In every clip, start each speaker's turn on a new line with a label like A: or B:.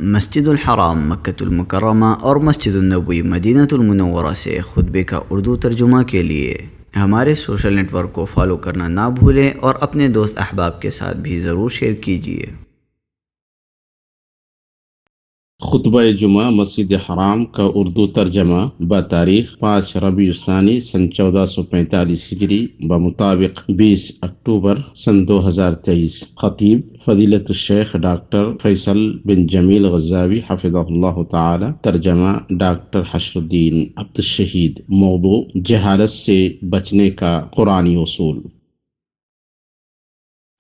A: مسجد الحرام مکۃ المکرمہ اور مسجد النبوی مدینہ المنورہ سے خطبے کا اردو ترجمہ کے لیے ہمارے سوشل نیٹ ورک کو فالو کرنا نہ بھولیں اور اپنے دوست احباب کے ساتھ بھی ضرور شیئر کیجیے۔
B: خطبہ جمعہ مسجد حرام کا اردو ترجمہ بتاریخ 5 ربیع الثانی سن 1445 ہجری بمطابق 20 اکتوبر سن 2023۔ خطیب فضیلت الشیخ ڈاکٹر فیصل بن جمیل غزاوی حفظہ اللہ تعالی۔ ترجمہ ڈاکٹر حشر الدین عبد الشہید۔ موضوع جہالت سے بچنے کا قرآنی اصول۔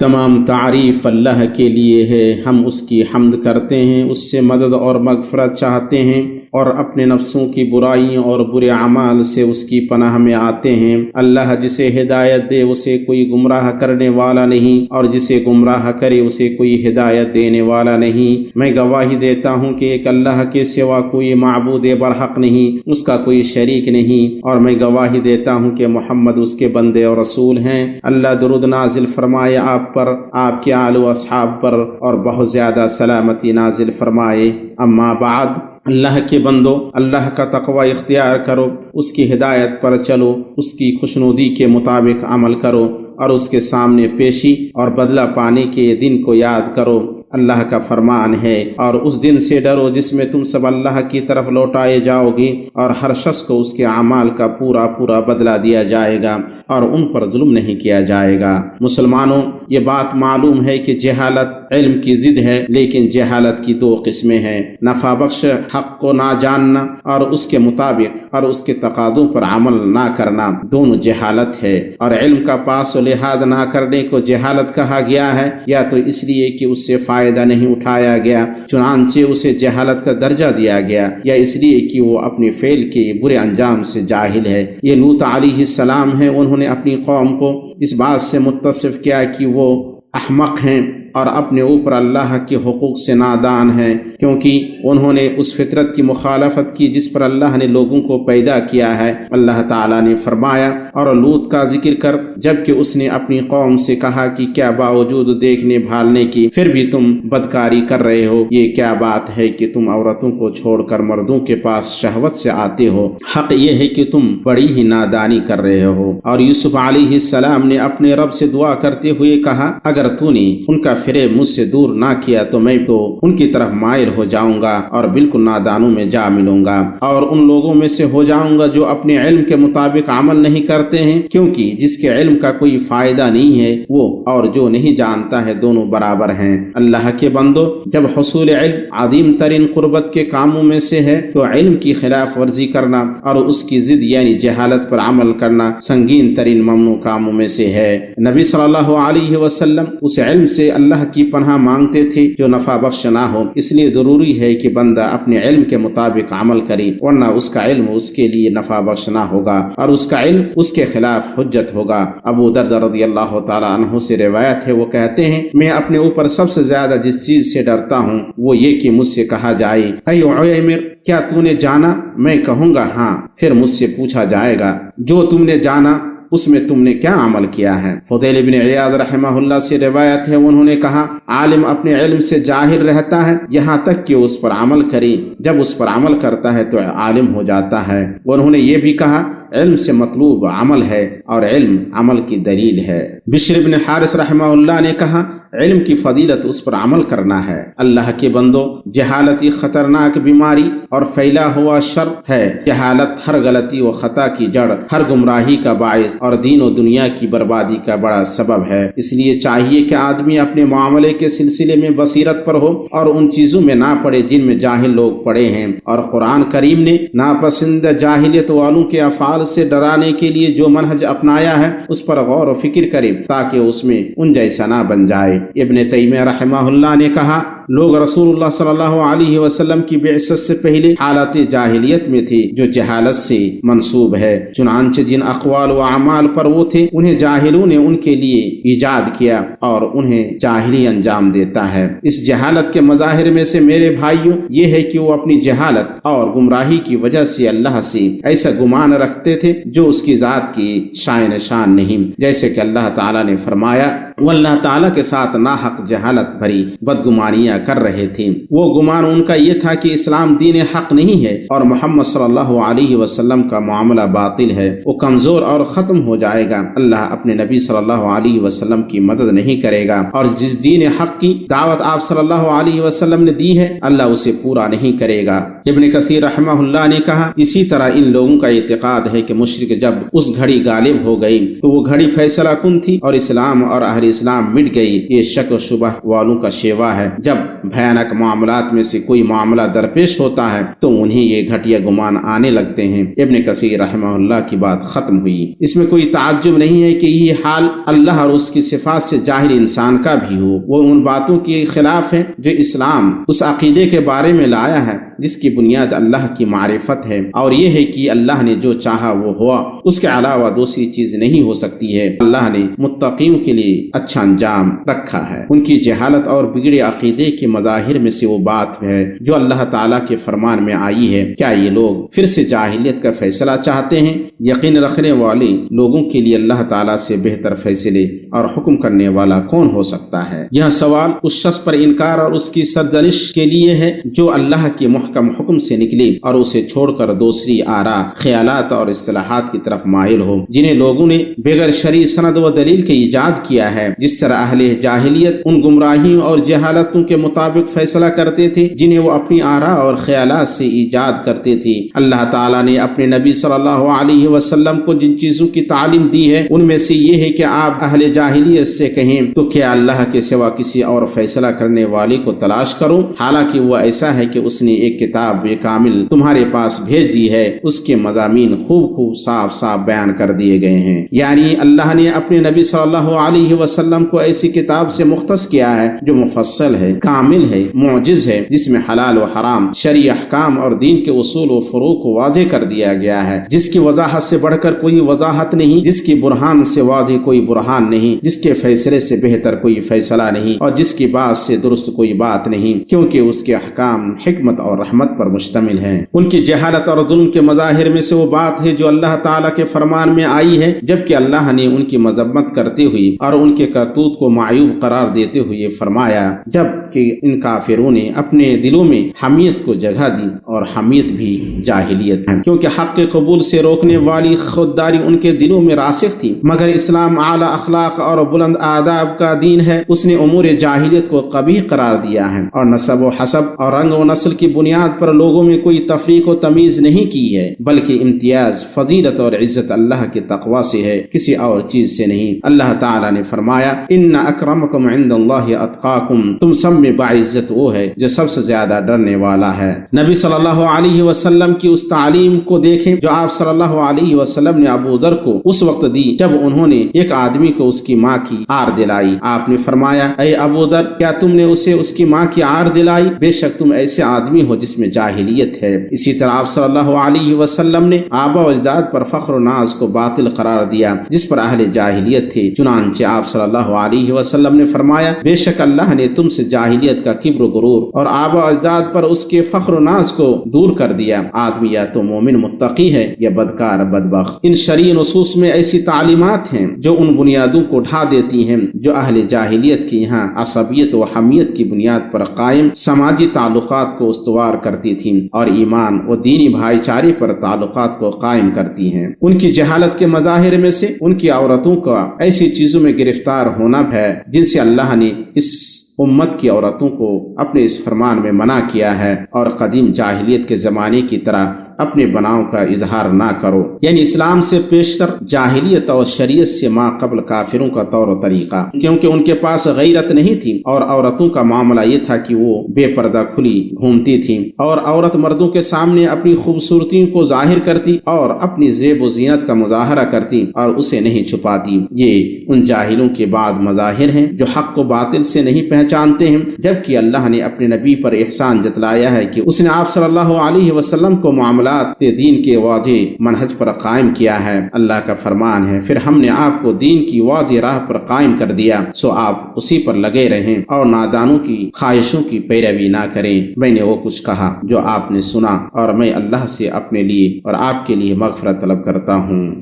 C: تمام تعریف اللہ کے لیے ہے، ہم اس کی حمد کرتے ہیں، اس سے مدد اور مغفرت چاہتے ہیں اور اپنے نفسوں کی برائیوں اور برے اعمال سے اس کی پناہ میں آتے ہیں۔ اللہ جسے ہدایت دے اسے کوئی گمراہ کرنے والا نہیں، اور جسے گمراہ کرے اسے کوئی ہدایت دینے والا نہیں۔ میں گواہی دیتا ہوں کہ ایک اللہ کے سوا کوئی معبود برحق نہیں، اس کا کوئی شریک نہیں، اور میں گواہی دیتا ہوں کہ محمد اس کے بندے اور رسول ہیں۔ اللہ درود نازل فرمائے آپ پر، آپ کے آل و اصحاب پر، اور بہت زیادہ سلامتی نازل فرمائے۔ اما بعد، اللہ کے بندو، اللہ کا تقوی اختیار کرو، اس کی ہدایت پر چلو، اس کی خوشنودی کے مطابق عمل کرو، اور اس کے سامنے پیشی اور بدلہ پانے کے دن کو یاد کرو۔ اللہ کا فرمان ہے، اور اس دن سے ڈرو جس میں تم سب اللہ کی طرف لوٹائے جاؤ گے، اور ہر شخص کو اس کے اعمال کا پورا پورا بدلہ دیا جائے گا، اور ان پر ظلم نہیں کیا جائے گا۔ مسلمانوں، یہ بات معلوم ہے کہ جہالت علم کی ضد ہے، لیکن جہالت کی 2 قسمیں ہیں: نفع بخش حق کو نہ جاننا اور اس کے مطابق اور اس کے تقاضوں پر عمل نہ کرنا، دونوں جہالت ہے۔ اور علم کا پاس و لحاظ نہ کرنے کو جہالت کہا گیا ہے، یا تو اس لیے کہ اس سے فائدہ نہیں اٹھایا گیا چنانچہ اسے جہالت کا درجہ دیا گیا، یا اس لیے کہ وہ اپنے فعل کے برے انجام سے جاہل ہے۔ یہ لوط علیہ السلام ہے، انہوں نے اپنی قوم کو اس بات سے متصف کیا کہ وہ احمق ہیں اور اپنے اوپر اللہ کے حقوق سے نادان ہیں، کیونکہ انہوں نے اس فطرت کی مخالفت کی جس پر اللہ نے لوگوں کو پیدا کیا ہے۔ اللہ تعالیٰ نے فرمایا اور لوط کا ذکر کر، جبکہ اس نے اپنی قوم سے کہا کہ کیا باوجود دیکھنے بھالنے کی پھر بھی تم بدکاری کر رہے ہو؟ یہ کیا بات ہے کہ تم عورتوں کو چھوڑ کر مردوں کے پاس شہوت سے آتے ہو؟ حق یہ ہے کہ تم بڑی ہی نادانی کر رہے ہو۔ اور یوسف علیہ السلام نے اپنے رب سے دعا کرتے ہوئے کہا، اگر تو نے ان کا فریب مجھ سے دور نہ کیا تو میں تو ان کی طرف مائل ہو جاؤں گا اور بالکل نادانوں میں جا ملوں گا، اور ان لوگوں میں سے ہو جاؤں گا جو اپنے علم کے مطابق عمل نہیں کرتے ہیں، کیونکہ جس کے علم کا کوئی فائدہ نہیں ہے وہ اور جو نہیں جانتا ہے دونوں برابر ہیں۔ اللہ کے بندو، جب حصول علم عظیم ترین قربت کے کاموں میں سے ہے تو علم کی خلاف ورزی کرنا اور اس کی ضد یعنی جہالت پر عمل کرنا سنگین ترین ممنوع کاموں میں سے ہے۔ نبی صلی اللہ علیہ وسلم اس علم سے اللہ کی پناہ مانگتے تھے جو نفع بخش نہ ہو، اس لیے ضروری ہے کہ بندہ اپنے علم کے مطابق عمل کرے، ورنہ اس کا علم اس کے لیے نفع بخش نہ ہوگا اور اس کا علم اس کے خلاف حجت ہوگا۔ ابو درداء رضی اللہ تعالی عنہ سے روایت ہے، وہ کہتے ہیں، میں اپنے اوپر سب سے زیادہ جس چیز سے ڈرتا ہوں وہ یہ کہ مجھ سے کہا جائے، اے عیمر، کیا تو نے جانا؟ میں کہوں گا ہاں، پھر مجھ سے پوچھا جائے گا جو تم نے جانا اس میں تم نے کیا عمل کیا ہے؟ فضیل بن عیاض رحمہ اللہ سے روایت ہے، انہوں نے کہا، عالم اپنے علم سے جاہل رہتا ہے یہاں تک کہ اس پر عمل کرے، جب اس پر عمل کرتا ہے تو عالم ہو جاتا ہے۔ انہوں نے یہ بھی کہا، علم سے مطلوب عمل ہے اور علم عمل کی دلیل ہے۔ بشر بن حارث رحمہ اللہ نے کہا، علم کی فضیلت اس پر عمل کرنا ہے۔ اللہ کے بندو، جہالت ایک خطرناک بیماری اور پھیلا ہوا شر ہے۔ جہالت ہر غلطی و خطا کی جڑ، ہر گمراہی کا باعث اور دین و دنیا کی بربادی کا بڑا سبب ہے۔ اس لیے چاہیے کہ آدمی اپنے معاملے کے سلسلے میں بصیرت پر ہو اور ان چیزوں میں نہ پڑے جن میں جاہل لوگ پڑے ہیں، اور قرآن کریم نے ناپسند جاہلیت والوں کے افعال سے ڈرانے کے لیے جو منہج اپنایا ہے اس پر غور و فکر کرے تاکہ اس میں ان جیسا نہ بن جائے۔ ابن تیمیہ رحمہ اللہ نے کہا، لوگ رسول اللہ صلی اللہ علیہ وسلم کی بعثت سے پہلے حالات جاہلیت میں تھے جو جہالت سے منسوب ہے، چنانچہ جن اقوال و اعمال پر وہ تھے انہیں جاہلوں نے ان کے لیے ایجاد کیا اور انہیں جاہلی انجام دیتا ہے۔ اس جہالت کے مظاہر میں سے میرے بھائیوں یہ ہے کہ وہ اپنی جہالت اور گمراہی کی وجہ سے اللہ سے ایسا گمان رکھتے تھے جو اس کی ذات کی شائن شان نہیں، جیسے کہ اللہ تعالیٰ نے فرمایا، وہ اللہ تعالیٰ کے ساتھ ناحق جہالت بھری بدگمانیاں کر رہے تھے۔ وہ گمان ان کا یہ تھا کہ اسلام دین حق نہیں ہے اور محمد صلی اللہ علیہ وسلم کا معاملہ باطل ہے، وہ کمزور اور ختم ہو جائے گا۔ اللہ اپنے نبی صلی اللہ علیہ وسلم کی مدد نہیں کرے گا، اور جس دین حق کی دعوت آپ صلی اللہ علیہ وسلم نے دی ہے اللہ اسے پورا نہیں کرے گا۔ ابن کثیر رحمہ اللہ نے کہا، اسی طرح ان لوگوں کا اعتقاد ہے کہ مشرک جب اس گھڑی غالب ہو گئی تو وہ گھڑی فیصلہ کن تھی اور اسلام اور اہل اسلام مٹ گئی۔ یہ شک و شبہ والوں کا شیوا ہے۔ جب بھیانک معاملات میں سے کوئی معاملہ درپیش ہوتا ہے تو انہیں یہ گھٹیا گمان آنے لگتے ہیں۔ ابن کثیر رحمہ اللہ کی بات ختم ہوئی۔ اس میں کوئی تعجب نہیں ہے کہ یہ حال اللہ اور اس کی صفات سے جاہل انسان کا بھی ہو۔ وہ ان باتوں کے خلاف ہے جو اسلام اس عقیدے کے بارے میں لایا ہے جس کی بنیاد اللہ کی معرفت ہے، اور یہ ہے کہ اللہ نے جو چاہا وہ ہوا، اس کے علاوہ دوسری چیز نہیں ہو سکتی ہے۔ اللہ نے متقیوں کے لیے اچھا انجام رکھا ہے۔ ان کی جہالت اور بگڑے عقیدے کے مظاہر میں سے وہ بات ہے جو اللہ تعالیٰ کے فرمان میں آئی ہے۔ کیا یہ لوگ پھر سے جاہلیت کا فیصلہ چاہتے ہیں؟ یقین رکھنے والے لوگوں کے لیے اللہ تعالیٰ سے بہتر فیصلے اور حکم کرنے والا کون ہو سکتا ہے؟ یہ سوال اس شخص پر انکار اور اس کی سرزنش کے لیے ہے جو اللہ کے محکم حکم سے نکلے اور اسے چھوڑ کر دوسری آراء، خیالات اور اصطلاحات کی طرف مائل ہو جنہیں لوگوں نے بغیر شرعی سند و دلیل کے ایجاد کیا ہے۔ جس طرح اہل جاہلیت ان گمراہیوں اور جہالتوں کے مطابق فیصلہ کرتے تھے جنہیں وہ اپنی آراء اور خیالات سے ایجاد کرتے تھے۔ اللہ تعالیٰ نے اپنے نبی صلی اللہ علیہ وسلم کو جن چیزوں کی تعلیم دی ہے ان میں سے یہ ہے کہ آپ اہل جاہلیت سے کہیں تو کیا اللہ کے سوا کسی اور فیصلہ کرنے والے کو تلاش کرو، حالانکہ وہ ایسا ہے کہ اس نے ایک کتاب کامل تمہارے پاس بھیج دی ہے، اس کے مضامین خوب صاف صاف بیان کر دیے گئے ہیں۔ یعنی اللہ نے اپنے نبی صلی اللہ علیہ وسلم کو ایسی کتاب سے مختص کیا ہے جو مفصل ہے، کامل ہے، معجز ہے، جس میں حلال و حرام، شرعی احکام اور دین کے اصول و فروع کو واضح کر دیا گیا ہے، جس کی وضاحت سے بڑھ کر کوئی وضاحت نہیں، جس کی برہان سے واضح کوئی برہان نہیں، جس کے فیصلے سے بہتر کوئی فیصلہ نہیں، اور جس کی بات سے درست کوئی بات نہیں، کیونکہ اس کے احکام حکمت اور رحمت پر مشتمل ہیں۔ ان کی جہالت اور ظلم کے مظاہر میں سے وہ بات ہے جو اللہ تعالیٰ کے فرمان میں آئی ہے، جبکہ اللہ نے ان کی مذمت کرتے ہوئے اور ان کے کرتوت کو معیوب قرار دیتے ہوئے فرمایا، جبکہ ان کافروں نے اپنے دلوں میں حمیت کو جگہ دی، اور حمیت بھی جاہلیت ہے، کیونکہ حق کے قبول سے روکنے والی خودداری ان کے دلوں میں راسخ تھی۔ مگر اسلام اعلیٰ اخلاق اور بلند آداب کا دین ہے، اس نے امور جاہلیت کو قبیح قرار دیا ہے، اور نسب و حسب اور رنگ و نسل کی بنیاد پر لوگوں میں کوئی تفریق و تمیز نہیں کی ہے، بلکہ امتیاز، فضیلت اور عزت اللہ کے تقوی سے ہے، کسی اور چیز سے نہیں۔ اللہ تعالیٰ نے فرمایا، ان اکرمکم عند اللہ اتقاکم، تم سب میں باعزت وہ ہے جو سب سے زیادہ ڈرنے والا ہے۔ نبی صلی اللہ علیہ وسلم کی اس تعلیم کو دیکھیں جو آپ صلی اللہ علیہ وسلم نے ابو ذر کو اس وقت دی جب انہوں نے ایک آدمی کو اس کی ماں کی عار دلائی۔ آپ نے فرمایا، اے ابو ذر، کیا تم نے اسے اس کی ماں کی عار دلائی؟ بے شک تم ایسے آدمی ہو جس میں جاہلیت ہے۔ اسی طرح آپ صلی اللہ علیہ وسلم نے آبا و اجداد پر فخر و ناز کو باطل قرار دیا جس پر اہل جاہلیت تھے، چنانچہ آپ صلی اللہ علیہ وسلم نے فرمایا، بے شک اللہ نے تم سے جاہلیت کا کبر و غرور اور آبا و اجداد پر اس کے فخر و ناز کو دور کر دیا۔ آدمی یا تو مومن متقی ہے یا بدکار بدبخت۔ ان شرعی نصوص میں ایسی تعلیمات ہیں جو ان بنیادوں کو ڈھا دیتی ہیں جو اہل جاہلیت کی یہاں عصبیت و حمیت کی بنیاد پر قائم سماجی تعلقات کو استوار کرتی تھیں اور ایمان و دینی بھائی چارے پر تعلقات کو قائم کرتی ہیں۔ ان کی جہالت کے مظاہر میں سے ان کی عورتوں کا ایسی چیزوں میں گرفتار ہونا ہے جن سے اللہ نے اس امت کی عورتوں کو اپنے اس فرمان میں منع کیا ہے، اور قدیم جاہلیت کے زمانے کی طرح اپنے بناؤ کا اظہار نہ کرو، یعنی اسلام سے پیشتر جاہلیت اور شریعت سے ما قبل کافروں کا طور و طریقہ، کیونکہ ان کے پاس غیرت نہیں تھی، اور عورتوں کا معاملہ یہ تھا کہ وہ بے پردہ کھلی گھومتی تھیں، اور عورت مردوں کے سامنے اپنی خوبصورتی کو ظاہر کرتی اور اپنی زیب و زینت کا مظاہرہ کرتی اور اسے نہیں چھپاتی۔ یہ ان جاہلوں کے بعد مظاہر ہیں جو حق کو باطل سے نہیں پہچانتے ہیں، جبکہ اللہ نے اپنے نبی پر احسان جتلایا ہے کہ اس نے آپ صلی اللہ علیہ وسلم کو معاملات دین کے واضح منہج پر قائم کیا ہے۔ اللہ کا فرمان ہے، پھر ہم نے آپ کو دین کی واضح راہ پر قائم کر دیا، سو آپ اسی پر لگے رہیں اور نادانوں کی خواہشوں کی پیروی نہ کریں۔ میں نے وہ کچھ کہا جو آپ نے سنا، اور میں اللہ سے اپنے لیے اور آپ کے لیے مغفرت طلب کرتا ہوں۔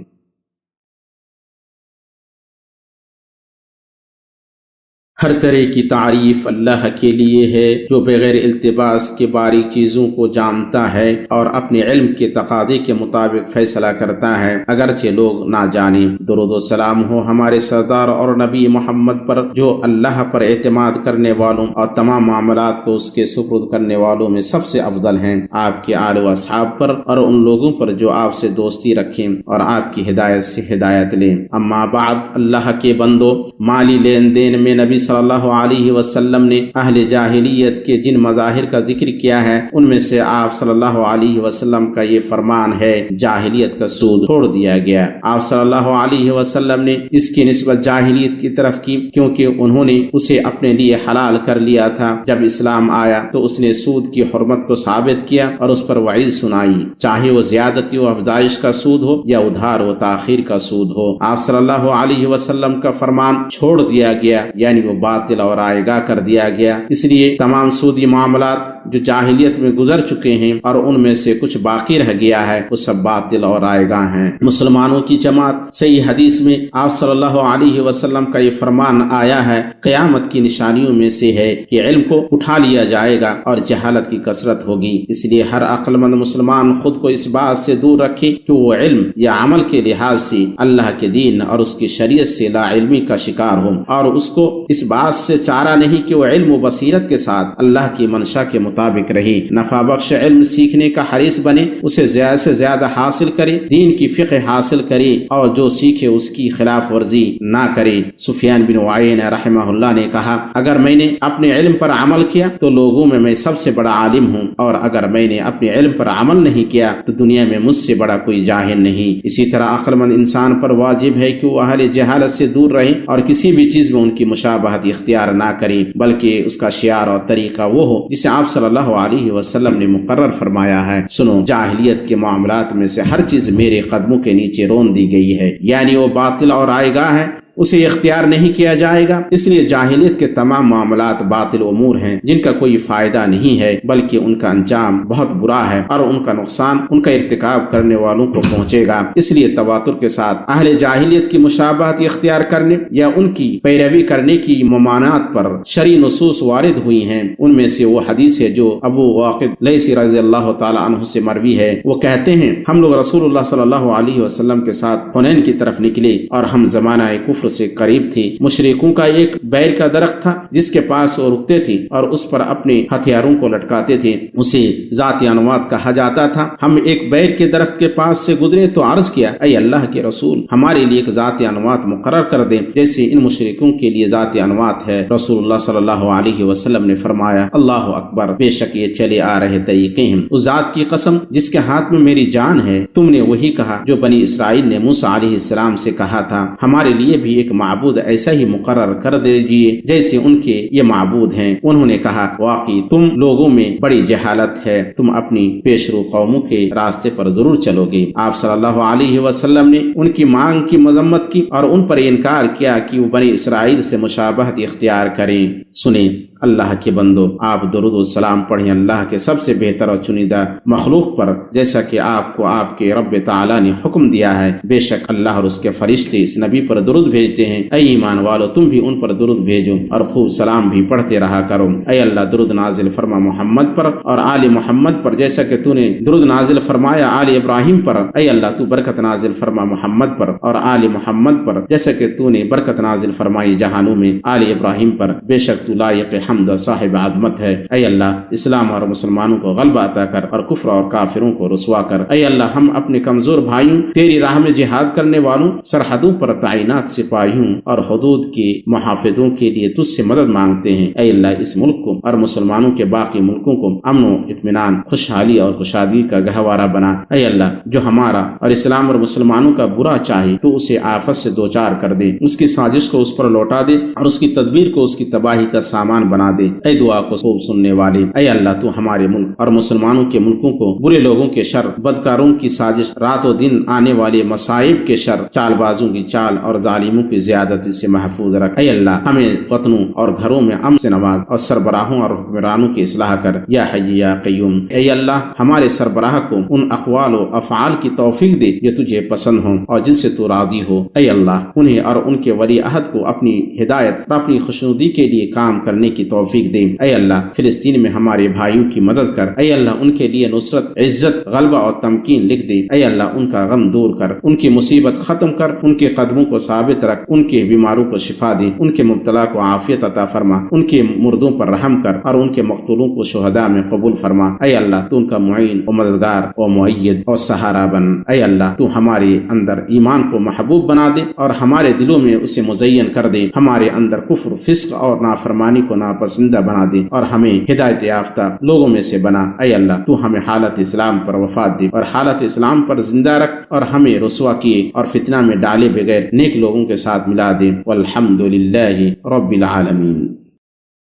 C: ہر طرح کی تعریف اللہ کے لیے ہے جو بغیر التباس کے باریک چیزوں کو جانتا ہے اور اپنے علم کے تقاضے کے مطابق فیصلہ کرتا ہے اگرچہ لوگ نہ جانیں۔ درود و سلام ہو ہمارے سردار اور نبی محمد پر جو اللہ پر اعتماد کرنے والوں اور تمام معاملات کو اس کے سپرد کرنے والوں میں سب سے افضل ہیں، آپ کے آل و اصحاب پر اور ان لوگوں پر جو آپ سے دوستی رکھیں اور آپ کی ہدایت سے ہدایت لیں۔ اما بعد، اللہ کے بندو، مالی لین دین میں نبی صلی اللہ علیہ وسلم نے اہل جاہلیت کے جن مظاہر کا ذکر کیا ہے ان میں سے آپ صلی اللہ علیہ وسلم کا یہ فرمان ہے، جاہلیت کا سود چھوڑ دیا گیا۔ آپ صلی اللہ علیہ وسلم نے اس کی نسبت جاہلیت کی طرف کی کیونکہ انہوں نے اسے اپنے لیے حلال کر لیا تھا۔ جب اسلام آیا تو اس نے سود کی حرمت کو ثابت کیا اور اس پر وعید سنائی، چاہے وہ زیادتی و افزائش کا سود ہو یا ادھار و تاخیر کا سود ہو۔ آپ صلی اللہ علیہ وسلم کا فرمان چھوڑ دیا گیا، یعنی وہ باطل اور رائے گاہ کر دیا گیا۔ اس لیے تمام سودی معاملات جو جاہلیت میں گزر چکے ہیں اور ان میں سے کچھ باقی رہ گیا ہے وہ سب باطل اور رائے گاہ ہیں۔ مسلمانوں کی جماعت، صحیح حدیث میں آپ صلی اللہ علیہ وسلم کا یہ فرمان آیا ہے، قیامت کی نشانیوں میں سے ہے کہ علم کو اٹھا لیا جائے گا اور جہالت کی کثرت ہوگی۔ اس لیے ہر عقل مند مسلمان خود کو اس بات سے دور رکھے کہ وہ علم یا عمل کے لحاظ سے اللہ کے دین اور اس کی شریعت سے لا علمی کا شکار ہو، اور اس کو اس بات سے چارہ نہیں کہ وہ علم و بصیرت کے ساتھ اللہ کی منشا کے مطابق رہے، نفع بخش علم سیکھنے کا حریص بنے، اسے زیادہ سے زیادہ حاصل کرے، دین کی فقہ حاصل کرے اور جو سیکھے اس کی خلاف ورزی نہ کرے۔ سفیان بن عیینہ رحمہ اللہ نے کہا، اگر میں نے اپنے علم پر عمل کیا تو لوگوں میں سب سے بڑا عالم ہوں، اور اگر میں نے اپنے علم پر عمل نہیں کیا تو دنیا میں مجھ سے بڑا کوئی جاہل نہیں۔ اسی طرح عقل مند انسان پر واجب ہے کہ وہ اہل جہالت سے دور رہے اور کسی بھی چیز میں ان کی مشابہت اختیار نہ کرے، بلکہ اس کا شعار اور طریقہ وہ ہو جسے آپ صلی اللہ علیہ وسلم نے مقرر فرمایا ہے۔ سنو، جاہلیت کے معاملات میں سے ہر چیز میرے قدموں کے نیچے رون دی گئی ہے، یعنی وہ باطل اور رائے گاہ ہے، اسے اختیار نہیں کیا جائے گا۔ اس لیے جاہلیت کے تمام معاملات باطل امور ہیں جن کا کوئی فائدہ نہیں ہے، بلکہ ان کا انجام بہت برا ہے اور ان کا نقصان ان کا ارتکاب کرنے والوں کو پہنچے گا۔ اس لیے تواتر کے ساتھ اہل جاہلیت کی مشابہت اختیار کرنے یا ان کی پیروی کرنے کی ممانعت پر شرعی نصوص وارد ہوئی ہیں۔ ان میں سے وہ حدیث ہے جو ابو واقد لیثی رضی اللہ تعالی عنہ سے مروی ہے، وہ کہتے ہیں، ہم لوگ رسول اللہ صلی اللہ علیہ وسلم کے ساتھ حنین کی طرف نکلے اور ہم زمانہ کفر سے قریب تھی۔ مشرکوں کا ایک بیر کا درخت تھا جس کے پاس وہ رکتے تھے اور اس پر اپنے ہتھیاروں کو لٹکاتے تھے، اسے ذات انوات کہا جاتا تھا۔ ہم ایک بیر کے درخت کے پاس سے گزرے تو عرض کیا، اے اللہ کے رسول، ہمارے لیے ایک ذات انوات مقرر کر دیں جیسے ان مشرکوں کے لیے ذات انوات ہے۔ رسول اللہ صلی اللہ علیہ وسلم نے فرمایا، اللہ اکبر، بے شک یہ چلے آ رہے طریقے ہیں۔ اس ذات کی قسم جس کے ہاتھ میں میری جان ہے، تم نے وہی کہا جو بنی اسرائیل نے موسیٰ علیہ السلام سے کہا تھا، ہمارے لیے بھی ایک معبود ایسا ہی مقرر کر دیجیے جیسے ان کے یہ معبود ہیں۔ انہوں نے کہا، واقعی تم لوگوں میں بڑی جہالت ہے، تم اپنی پیشرو قوموں کے راستے پر ضرور چلو گے۔ آپ صلی اللہ علیہ وسلم نے ان کی مانگ کی مذمت کی اور ان پر انکار کیا کہ وہ بنی اسرائیل سے مشابہت اختیار کریں۔ سنیں اللہ کے بندو، آپ درود و سلام پڑھیں اللہ کے سب سے بہتر اور چنیدہ مخلوق پر، جیسا کہ آپ کو آپ کے رب تعالی نے حکم دیا ہے۔ بے شک اللہ اور اس کے فرشتے اس نبی پر درود بھیجتے ہیں۔ اے ایمان والو، تم بھی ان پر درود بھیجو اور خوب سلام بھی پڑھتے رہا کرو۔ اے اللہ، درود نازل فرما محمد پر اور آل محمد پر، جیسا کہ تو نے درود نازل فرمایا آل ابراہیم پر۔ اے اللہ، تو برکت نازل فرما محمد پر اور آل محمد پر، جیسا کہ تو نے برکت نازل فرمائی جہانوں میں آل ابراہیم پر۔ بے شک تو لائق حمد صاحب عظمت ہے۔ اے اللہ، اسلام اور مسلمانوں کو غلبہ عطا کر اور کفر اور کافروں کو رسوا کر۔ اے اللہ، ہم اپنے کمزور بھائیوں، تیری راہ میں جہاد کرنے والوں، سرحدوں پر تعینات سپاہیوں اور حدود کے محافظوں کے لیے تجھ سے مدد مانگتے ہیں۔ اے اللہ، اس ملک کو اور مسلمانوں کے باقی ملکوں کو امن و اطمینان، خوشحالی اور خوشادگی کا گہوارہ بنا۔ اے اللہ، جو ہمارا اور اسلام اور مسلمانوں کا برا چاہے تو اسے آفت سے دوچار کر دے، اس کی سازش کو اس پر لوٹا دے اور اس کی تدبیر کو اس کی تباہی کا سامان بنا بنا دے۔ اے دعا کو خوب سننے والے، اے اللہ تو ہمارے ملک اور مسلمانوں کے ملکوں کو برے لوگوں کے شر، بدکاروں کی سازش، رات و دن آنے والے مصائب کے شر، چال بازوں کی چال اور ظالموں کی زیادتی سے محفوظ رکھ۔ اے اللہ ہمیں وطنوں اور گھروں میں امن سے نواز اور سربراہوں اور حکمرانوں کی اصلاح کر یا حی یا قیوم۔ اے اللہ ہمارے سربراہ کو ان اقوال و افعال کی توفیق دے جو تجھے پسند ہوں اور جن سے تو راضی ہو۔ اے اللہ انہیں اور ان کے ولی عہد کو اپنی ہدایت اور اپنی خوشنودی کے لیے کام کرنے کی توفیق دے۔ اے اللہ فلسطین میں ہمارے بھائیوں کی مدد کر۔ اے اللہ ان کے لیے نصرت، عزت، غلبہ اور تمکین لکھ دے۔ اے اللہ ان کا غم دور کر، ان کی مصیبت ختم کر، ان کے قدموں کو ثابت رکھ، ان کے بیماروں کو شفا دے، ان کے مبتلا کو عافیت عطا فرما، ان کے مردوں پر رحم کر اور ان کے مقتولوں کو شہداء میں قبول فرما۔ اے اللہ تو ان کا معین و مددگار و مؤید اور سہارا بن۔ اے اللہ تو ہمارے اندر ایمان کو محبوب بنا دے اور ہمارے دلوں میں اسے مزین کر دے، ہمارے اندر کفر، فسق اور نافرمانی کو ناپسندہ بنا دے اور ہمیں ہدایت یافتہ لوگوں میں سے بنا۔ اے اللہ تو ہمیں حالت اسلام پر وفات دے اور حالت اسلام پر زندہ رکھ اور ہمیں رسوا کیے اور فتنہ میں ڈالے بغیر نیک لوگوں کے ساتھ ملا دے۔ والحمد للہ رب العالمین۔